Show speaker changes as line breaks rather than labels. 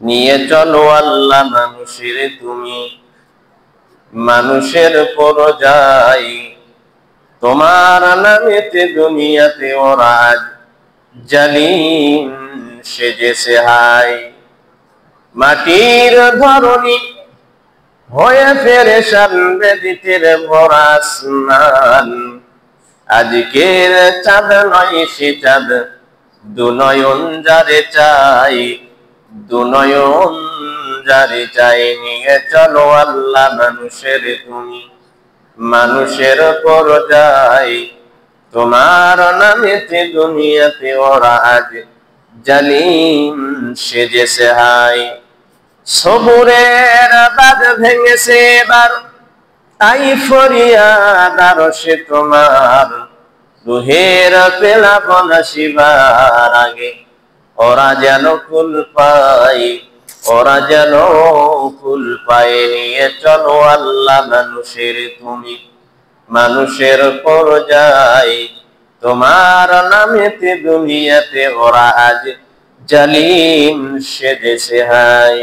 নিয়ে চলো আল্লাহ মানুষের তুমি মানুষের পরজাই তোমার নামেতে দুনিয়াতে ওরা আজ জালিম সেজেছে হাই মাটির ধরনী হয়ে পেরেশান বেদিতের ভরা আসমান আজকের চাঁদ নয় সে চাঁদ দুনয়ন যারে চাই দুনয়ন যারে চাই নিয়ে চলো আল্লাহ মানুষের তুমি মানুষের পরজাই তোমার নামেতে দুনিয়াতে ওরা আজ জালিম সেজেছে হাই সবুরের বাঁধ ভেঙেছে এবার তাই ফরিয়াদ আরশে তোমার রুহের পেলাবন শিবার আগে ওরা যেন কুল পায় ওরা যেন কুল পায় নিয়ে চলো আল্লাহ মানুষের তুমি মানুষের পরজাই তোমার নামেতে দুনিয়াতে ওরা আজ জালিম সেজেছে হাই